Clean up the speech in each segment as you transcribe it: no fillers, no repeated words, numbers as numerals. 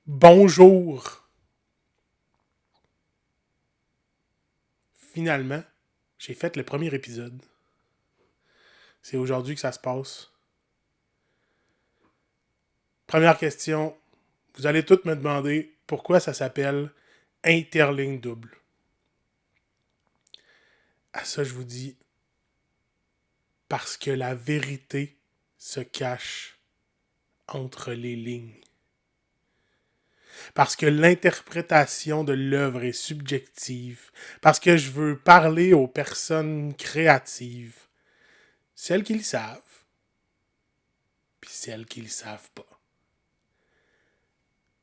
Bonjour. Finalement, j'ai fait le premier épisode. C'est aujourd'hui que ça se passe. Première question. Vous allez toutes me demander pourquoi ça s'appelle Interligne double. À ça, je vous dis parce que la vérité se cache entre les lignes. Parce que l'interprétation de l'œuvre est subjective. Parce que je veux parler aux personnes créatives. Celles qui le savent, puis celles qui le savent pas.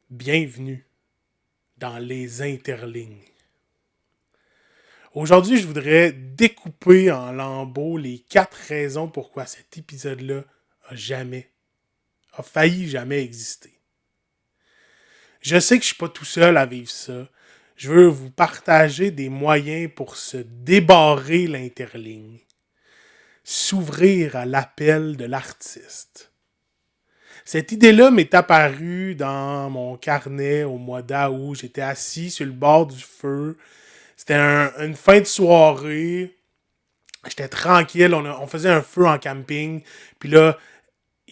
Bienvenue dans les interlignes. Aujourd'hui, je voudrais découper en lambeaux les 4 raisons pourquoi cet épisode-là a failli jamais exister. Je sais que je suis pas tout seul à vivre ça. Je veux vous partager des moyens pour se débarrer l'interligne, s'ouvrir à l'appel de l'artiste. Cette idée-là m'est apparue dans mon carnet au mois d'août. J'étais assis sur le bord du feu. C'était une fin de soirée. J'étais tranquille. On faisait un feu en camping. Puis là,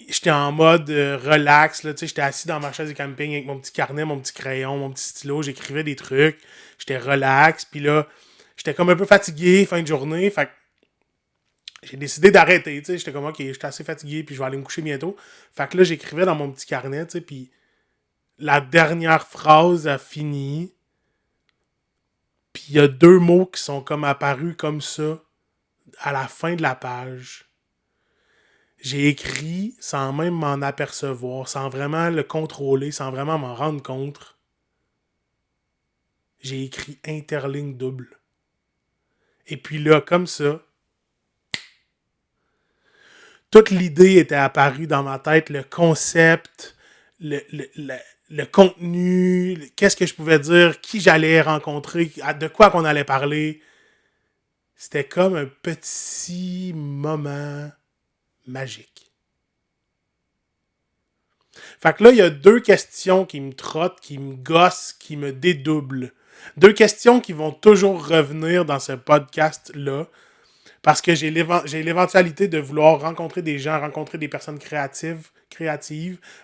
j'étais en mode relax. Là, j'étais assis dans ma chaise de camping avec mon petit carnet, mon petit crayon, mon petit stylo. J'écrivais des trucs. J'étais relax. Puis là, j'étais comme un peu fatigué, fin de journée. Fait que j'ai décidé d'arrêter. J'étais comme, ok, j'étais assez fatigué. Puis je vais aller me coucher bientôt. Fait que là, j'écrivais dans mon petit carnet. Puis la dernière phrase a fini. Puis il y a 2 mots qui sont comme apparus comme ça à la fin de la page. J'ai écrit sans même m'en apercevoir, sans vraiment le contrôler, sans vraiment m'en rendre compte. J'ai écrit interligne double. Et puis là, comme ça, toute l'idée était apparue dans ma tête, le concept, le contenu, qu'est-ce que je pouvais dire, qui j'allais rencontrer, de quoi qu'on allait parler. C'était comme un petit moment magique. Fait que là, il y a 2 questions qui me trottent, qui me gossent, qui me dédoublent. 2 questions qui vont toujours revenir dans ce podcast-là. Parce que j'ai l'éventualité de vouloir rencontrer des gens, rencontrer des personnes créatives,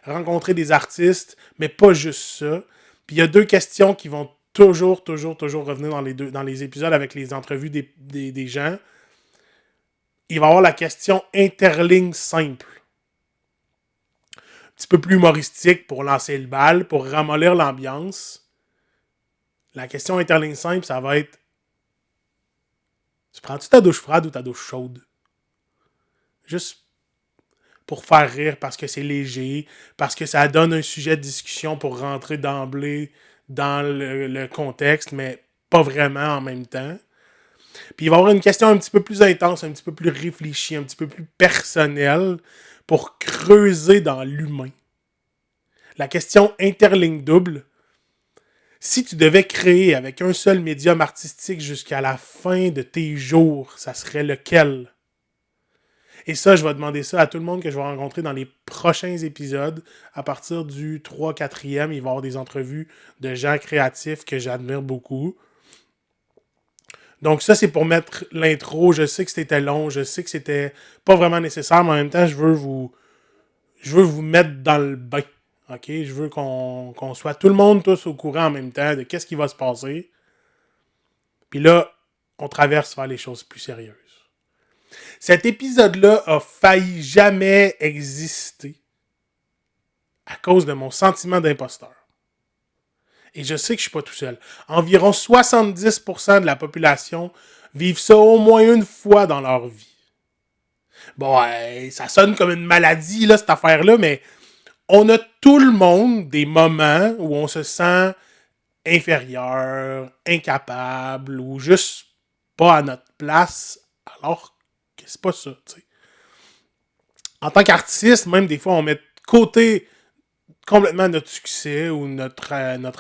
rencontrer des artistes, mais pas juste ça. Puis il y a 2 questions qui vont toujours revenir dans les épisodes avec les entrevues des gens. Il va y avoir la question interligne simple. Un petit peu plus humoristique pour lancer le bal, pour ramollir l'ambiance. La question interligne simple, ça va être: tu prends-tu ta douche froide ou ta douche chaude? Juste pour faire rire, parce que c'est léger, parce que ça donne un sujet de discussion pour rentrer d'emblée dans le contexte, mais pas vraiment en même temps. Puis il va y avoir une question un petit peu plus intense, un petit peu plus réfléchie, un petit peu plus personnelle, pour creuser dans l'humain. La question interligne double: si tu devais créer avec un seul médium artistique jusqu'à la fin de tes jours, ça serait lequel? Et ça, je vais demander ça à tout le monde que je vais rencontrer dans les prochains épisodes. À partir du 3-4e, il va y avoir des entrevues de gens créatifs que j'admire beaucoup. Donc ça, c'est pour mettre l'intro. Je sais que c'était long, je sais que c'était pas vraiment nécessaire, mais en même temps, je veux vous mettre dans le bain. OK? Je veux qu'on soit tout le monde tous au courant en même temps de qu'est-ce qui va se passer. Puis là, on traverse vers les choses plus sérieuses. Cet épisode-là a failli jamais exister à cause de mon sentiment d'imposteur. Et je sais que je suis pas tout seul. Environ 70% de la population vivent ça au moins une fois dans leur vie. Bon, ça sonne comme une maladie, là, cette affaire-là, mais on a tout le monde des moments où on se sent inférieur, incapable, ou juste pas à notre place, alors que c'est pas ça, tu sais. En tant qu'artiste, même des fois, on met de côté complètement notre succès ou notre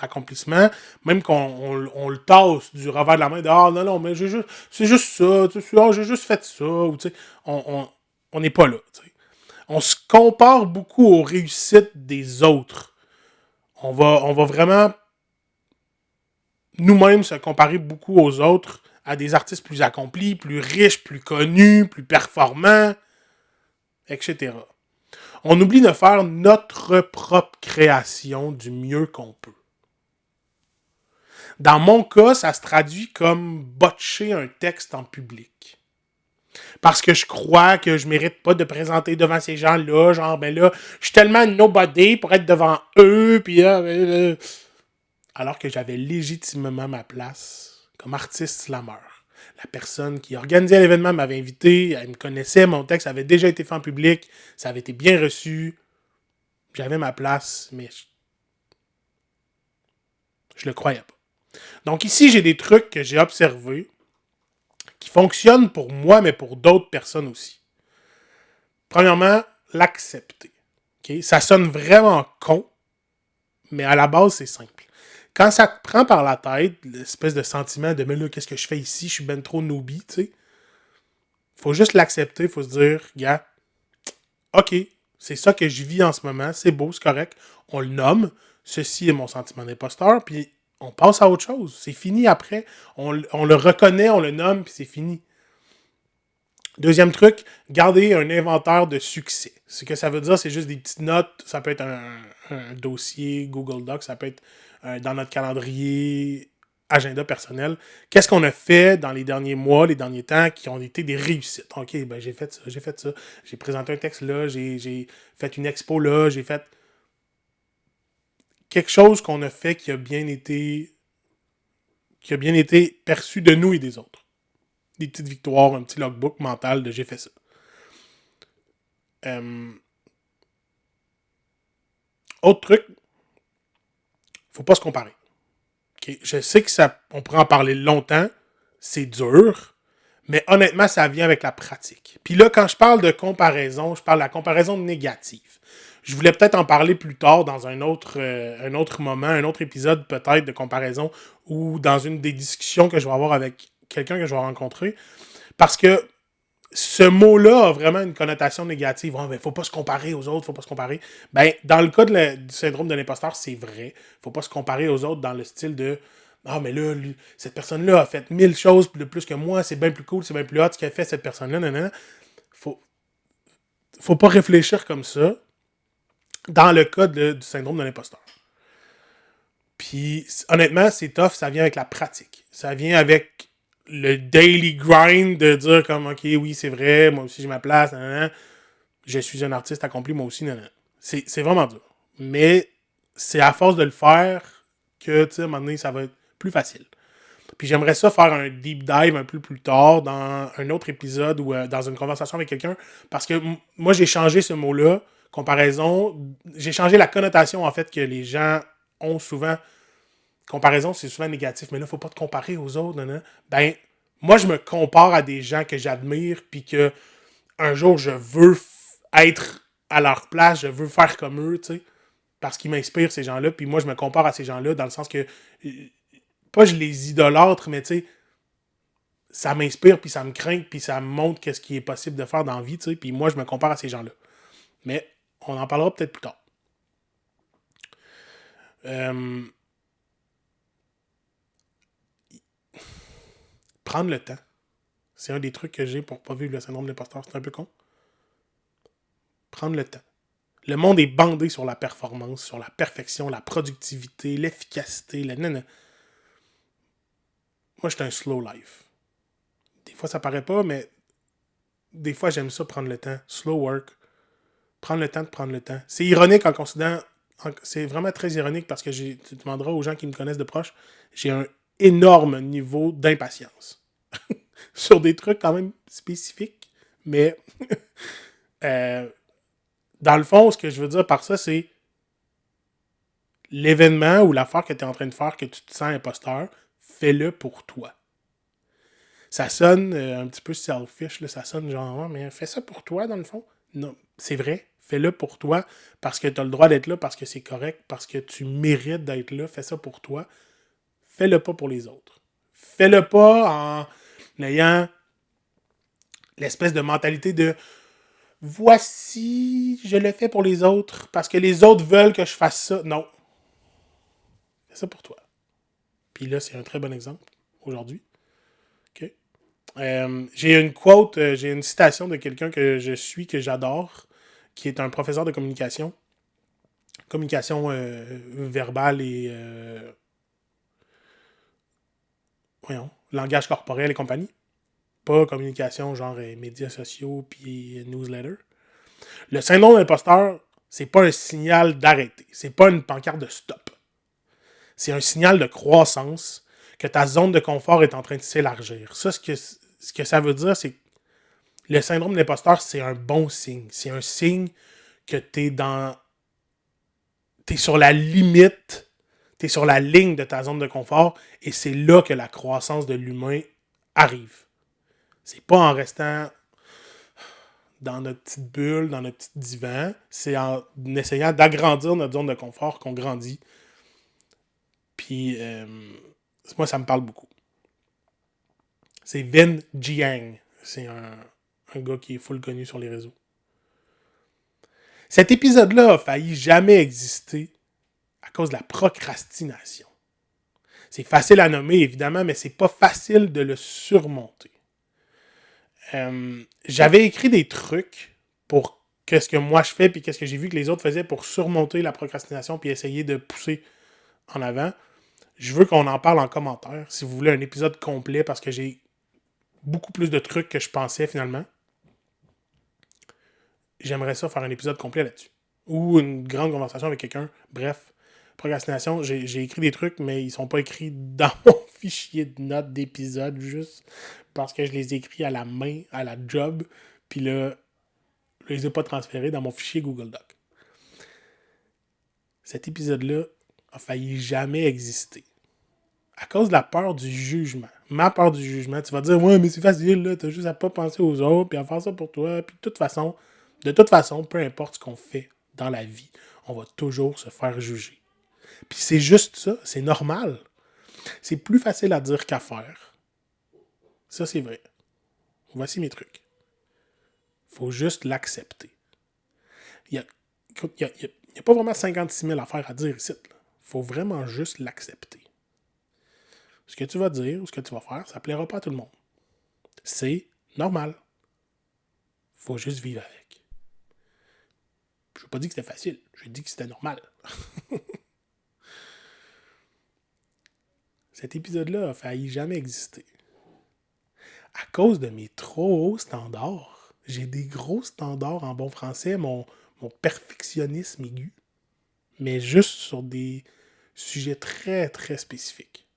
accomplissement, même qu'on le tasse du revers de la main de ah non, mais c'est juste ça, tu sais, j'ai juste fait ça, ou tu sais, on n'est pas là, tu sais. On se compare beaucoup aux réussites des autres. On va vraiment nous-mêmes se comparer beaucoup aux autres, à des artistes plus accomplis, plus riches, plus connus, plus performants, etc. On oublie de faire notre propre création du mieux qu'on peut. Dans mon cas, ça se traduit comme botcher un texte en public. Parce que je crois que je mérite pas de présenter devant ces gens-là, genre, ben là, je suis tellement nobody pour être devant eux, puis alors que j'avais légitimement ma place comme artiste slammer. La personne qui organisait l'événement m'avait invité, elle me connaissait, mon texte avait déjà été fait en public, ça avait été bien reçu, j'avais ma place, mais je le croyais pas. Donc ici, j'ai des trucs que j'ai observés qui fonctionnent pour moi, mais pour d'autres personnes aussi. Premièrement, l'accepter. Okay? Ça sonne vraiment con, mais à la base, c'est simple. Quand ça te prend par la tête, l'espèce de sentiment de mais là, qu'est-ce que je fais ici, je suis ben trop noobie, tu sais. Faut juste l'accepter, faut se dire, gars, ok, c'est ça que je vis en ce moment, c'est beau, c'est correct, on le nomme, ceci est mon sentiment d'imposteur, puis on passe à autre chose. C'est fini après, on le reconnaît, on le nomme, puis c'est fini. Deuxième truc, garder un inventaire de succès. Ce que ça veut dire, c'est juste des petites notes. Ça peut être un dossier Google Docs, ça peut être dans notre calendrier agenda personnel. Qu'est-ce qu'on a fait dans les derniers mois, les derniers temps, qui ont été des réussites? OK, ben j'ai fait ça. J'ai présenté un texte là, j'ai fait une expo là, j'ai fait quelque chose qu'on a fait qui a bien été perçu de nous et des autres. Des petites victoires, un petit logbook mental de j'ai fait ça. Autre truc, faut pas se comparer. Okay? Je sais que on pourrait en parler longtemps, c'est dur, mais honnêtement, ça vient avec la pratique. Puis là, quand je parle de comparaison, je parle de la comparaison négative. Je voulais peut-être en parler plus tard dans un autre moment, un autre épisode peut-être de comparaison ou dans une des discussions que je vais avoir avec quelqu'un que je vais rencontrer. Parce que ce mot-là a vraiment une connotation négative. Oh, ben, faut pas se comparer aux autres, faut pas se comparer. Ben, dans le cas du syndrome de l'imposteur, c'est vrai. Faut pas se comparer aux autres dans le style de ah, mais là, cette personne-là a fait 1000 choses de plus que moi, c'est bien plus cool, c'est bien plus hot ce qu'a fait cette personne-là. Non. Faut pas réfléchir comme ça dans le cas du syndrome de l'imposteur. Puis, honnêtement, c'est tough, ça vient avec la pratique. Ça vient avec le daily grind de dire comme, ok, oui, c'est vrai, moi aussi j'ai ma place, nanana. Je suis un artiste accompli, moi aussi, nanana. C'est vraiment dur. Mais c'est à force de le faire que, tu sais, à un moment donné, ça va être plus facile. Puis j'aimerais ça faire un deep dive un peu plus tard dans un autre épisode ou dans une conversation avec quelqu'un, parce que moi, j'ai changé ce mot-là, comparaison, j'ai changé la connotation, en fait, que les gens ont souvent. Comparaison, c'est souvent négatif, mais là, il ne faut pas te comparer aux autres. Non. Ben, moi, je me compare à des gens que j'admire, puis que un jour, je veux être à leur place, je veux faire comme eux, tu sais, parce qu'ils m'inspirent, ces gens-là, puis moi, je me compare à ces gens-là dans le sens que, pas je les idolâtre, mais tu sais, ça m'inspire, puis ça me craint, puis ça me montre qu'est-ce qui est possible de faire dans la vie, tu sais, puis moi, je me compare à ces gens-là. Mais on en parlera peut-être plus tard. Prendre le temps. C'est un des trucs que j'ai pour pas vivre le syndrome de l'imposteur. C'est un peu con. Prendre le temps. Le monde est bandé sur la performance, sur la perfection, la productivité, l'efficacité, le nanana. Moi, je suis un slow life. Des fois, ça paraît pas, mais des fois, j'aime ça prendre le temps. Slow work. Prendre le temps de prendre le temps. C'est ironique en considérant. C'est vraiment très ironique parce que tu demanderas aux gens qui me connaissent de proche, j'ai un énorme niveau d'impatience. Sur des trucs quand même spécifiques, mais dans le fond, ce que je veux dire par ça, c'est l'événement ou l'affaire que tu es en train de faire, que tu te sens imposteur, fais-le pour toi. Ça sonne un petit peu selfish, là, ça sonne genre, mais fais ça pour toi, dans le fond. Non, c'est vrai, fais-le pour toi, parce que tu as le droit d'être là, parce que c'est correct, parce que tu mérites d'être là, fais ça pour toi. Fais-le pas pour les autres. Fais-le pas en ayant l'espèce de mentalité de voici, je le fais pour les autres, parce que les autres veulent que je fasse ça. Non. Fais ça pour toi. Puis là, c'est un très bon exemple aujourd'hui. OK? J'ai une quote, j'ai une citation de quelqu'un que je suis, que j'adore, qui est un professeur de communication. Communication verbale et langage corporel et compagnie. Pas communication genre médias sociaux puis newsletter. Le syndrome d'imposteur, c'est pas un signal d'arrêter. C'est pas une pancarte de stop. C'est un signal de croissance que ta zone de confort est en train de s'élargir. Ça, ce que ça veut dire, c'est que le syndrome d'imposteur, c'est un bon signe. C'est un signe que t'es sur la limite, t'es sur la ligne de ta zone de confort et c'est là que la croissance de l'humain arrive. C'est pas en restant dans notre petite bulle, dans notre petit divan. C'est en essayant d'agrandir notre zone de confort qu'on grandit. Puis, moi, ça me parle beaucoup. C'est Vin Jiang. C'est un gars qui est full connu sur les réseaux. Cet épisode-là a failli jamais exister à cause de la procrastination. C'est facile à nommer, évidemment, mais c'est pas facile de le surmonter. J'avais écrit des trucs pour qu'est-ce que moi je fais puis qu'est-ce que j'ai vu que les autres faisaient pour surmonter la procrastination puis essayer de pousser en avant. Je veux qu'on en parle en commentaire si vous voulez un épisode complet parce que j'ai beaucoup plus de trucs que je pensais finalement. J'aimerais ça faire un épisode complet là-dessus. Ou une grande conversation avec quelqu'un. Bref, procrastination, j'ai écrit des trucs, mais ils sont pas écrits dans mon fichier de notes d'épisode juste parce que je les écris à la main, à la job, puis là, je les ai pas transférés dans mon fichier Google Doc. Cet épisode-là a failli jamais exister. À cause de la peur du jugement. Ma peur du jugement, tu vas dire, ouais, mais c'est facile, là, t'as juste à pas penser aux autres, puis à faire ça pour toi, puis de toute façon, peu importe ce qu'on fait dans la vie, on va toujours se faire juger. Puis c'est juste ça, c'est normal. C'est plus facile à dire qu'à faire. Ça, c'est vrai. Voici mes trucs. Faut juste l'accepter. Il n'y a pas vraiment 56 000 affaires à dire ici. Faut vraiment juste l'accepter. Ce que tu vas dire ou ce que tu vas faire, ça ne plaira pas à tout le monde. C'est normal. Faut juste vivre avec. Je n'ai pas dit que c'était facile. J'ai dit que c'était normal. Cet épisode-là a failli jamais exister. À cause de mes trop hauts standards, j'ai des gros standards en bon français, mon perfectionnisme aigu, mais juste sur des sujets très, très spécifiques.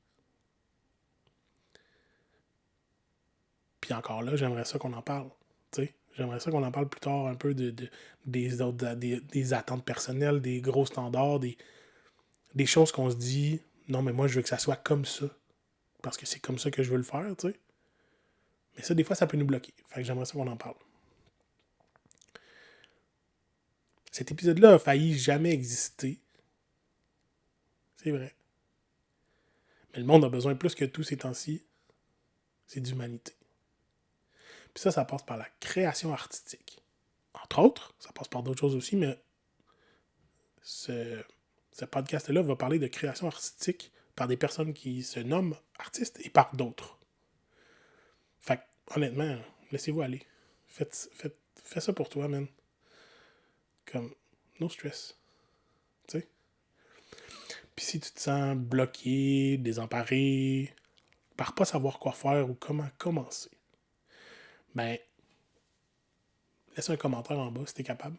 Puis encore là, j'aimerais ça qu'on en parle. T'sais? J'aimerais ça qu'on en parle plus tard un peu des attentes personnelles, des gros standards, des choses qu'on se dit, non mais moi je veux que ça soit comme ça, parce que c'est comme ça que je veux le faire, tu sais. Mais ça, des fois, ça peut nous bloquer. Fait que j'aimerais ça qu'on en parle. Cet épisode-là a failli jamais exister. C'est vrai. Mais le monde a besoin plus que tout ces temps-ci, c'est d'humanité. Puis ça passe par la création artistique. Entre autres, ça passe par d'autres choses aussi, mais ce podcast-là va parler de création artistique par des personnes qui se nomment artistes et par d'autres. Fait que, honnêtement, laissez-vous aller. Faites ça pour toi, man. Comme, no stress. Tu sais? Puis si tu te sens bloqué, désemparé, par pas savoir quoi faire ou comment commencer, ben, laisse un commentaire en bas si t'es capable.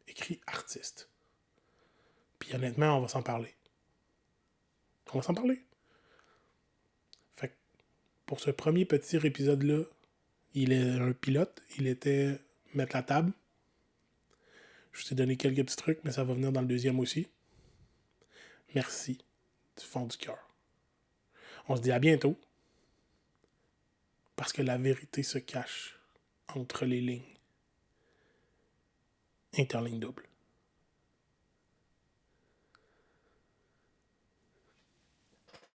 Écris artiste. Puis honnêtement, on va s'en parler. On va s'en parler. Fait que pour ce premier petit épisode-là, il est un pilote. Il était mettre la table. Je t'ai donné quelques petits trucs, mais ça va venir dans le deuxième aussi. Merci du fond du cœur. On se dit à bientôt. Parce que la vérité se cache entre les lignes. Interligne double.